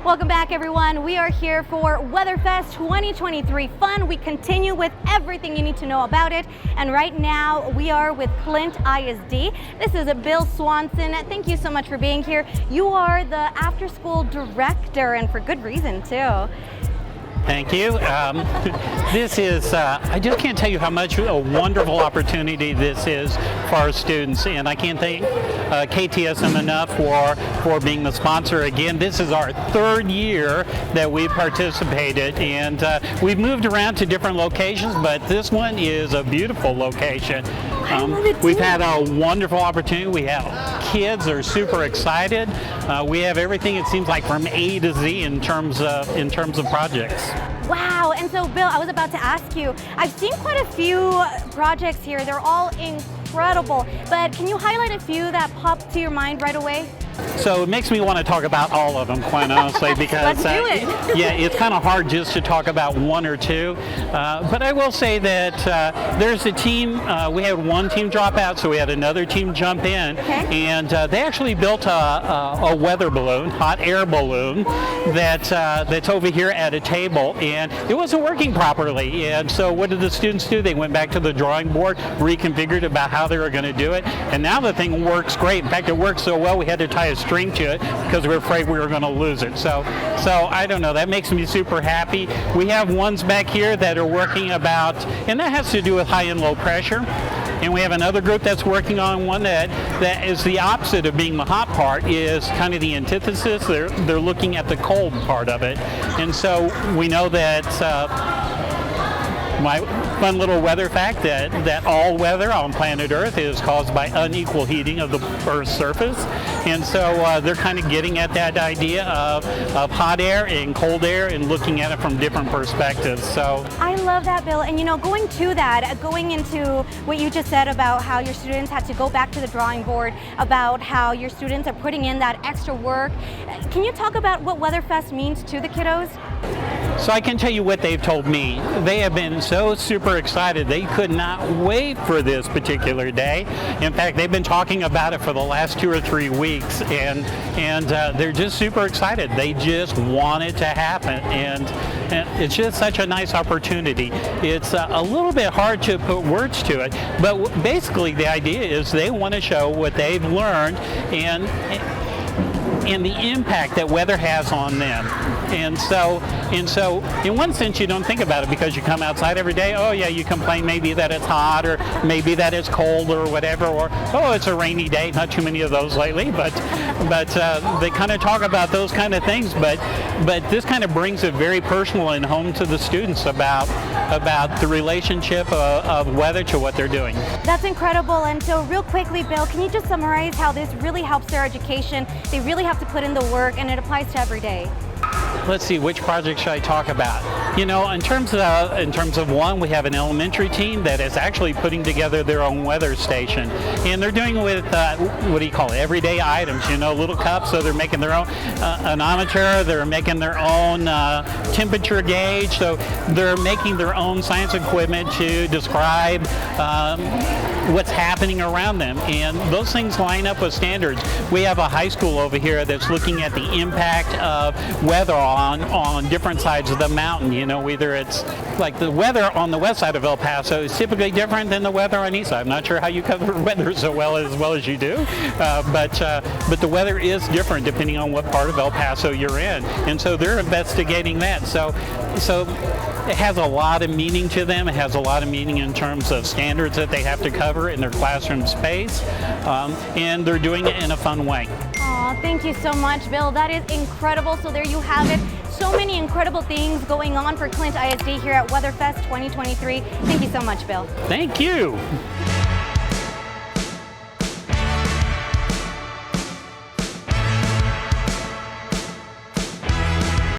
Welcome back, everyone. We are here for WeatherFest 2023 fun. We continue with everything you need to know about it. And right now we are with Clint ISD. This is Bill Swanson. Thank you so much for being here. You are the after-school director, and for good reason too. Thank you. This is, I just can't tell you how much a wonderful opportunity this is for our students, and I can't thank KTSM enough for being the sponsor. Again, this is our third year that we participated, and we've moved around to different locations, but this one is a beautiful location. We've had a wonderful opportunity. We have kids are super excited. We have everything, it seems like, from A to Z in terms of projects. Wow, and so Bill, I was about to ask you, I've seen quite a few projects here. They're all incredible, but can you highlight a few that pop to your mind right away? So it makes me want to talk about all of them, quite honestly, because Let's do it. Yeah, it's kind of hard just to talk about one or two. But I will say that there's a team. We had one team drop out, so we had another team jump in, and they actually built a weather balloon, hot air balloon, that's over here at a table, and it wasn't working properly. And so what did the students do? They went back to the drawing board, reconfigured about how they were going to do it, and now the thing works great. In fact, it works so well we had to tie a string to it because we were afraid we were going to lose it. So I don't know, that makes me super happy. We have ones back here that are working about, and that has to do with high and low pressure. And we have another group that's working on one that is the opposite of being the hot part, is kind of the antithesis. They're looking at the cold part of it. And so we know that my fun little weather fact that all weather on planet Earth is caused by unequal heating of the Earth's surface. And so they're kind of getting at that idea of hot air and cold air and looking at it from different perspectives. So I love that, Bill. And you know, going into what you just said about how your students had to go back to the drawing board, about how your students are putting in that extra work, can you talk about what WeatherFest means to the kiddos? So I can tell you what they've told me. They have been so super excited. They could not wait for this particular day. In fact, they've been talking about it for the last 2 or 3 weeks, and they're just super excited. They just want it to happen, and it's just such a nice opportunity. It's a little bit hard to put words to it, but basically the idea is they want to show what they've learned and the impact that weather has on them. And so in one sense you don't think about it because you come outside every day. Oh yeah, you complain maybe that it's hot or maybe that it's cold or whatever, or oh, it's a rainy day. Not too many of those lately, but they kind of talk about those kind of things, but this kind of brings it very personal and home to the students about the relationship of weather to what they're doing. That's incredible. And so real quickly, Bill, can you just summarize how this really helps their education? They really have to put in the work, and it applies to every day. Let's see, which project should I talk about? You know, in terms of one, we have an elementary team that is actually putting together their own weather station, and they're doing it with what do you call it? Everyday items. You know, little cups. So they're making their own anemometer. They're making their own temperature gauge. So they're making their own science equipment to describe what's happening around them, and those things line up with standards. We have a high school over here that's looking at the impact of weather on different sides of the mountain. You know, whether it's like the weather on the west side of El Paso is typically different than the weather on the east side. I'm not sure how you cover weather so well as you do, but the weather is different depending on what part of El Paso you're in, and so they're investigating that. So it has a lot of meaning to them. It has a lot of meaning in terms of standards that they have to cover in their classroom space, and they're doing it in a fun way. Aw, thank you so much, Bill. That is incredible. So there you have it. So many incredible things going on for Clint ISD here at WeatherFest 2023. Thank you so much, Bill. Thank you.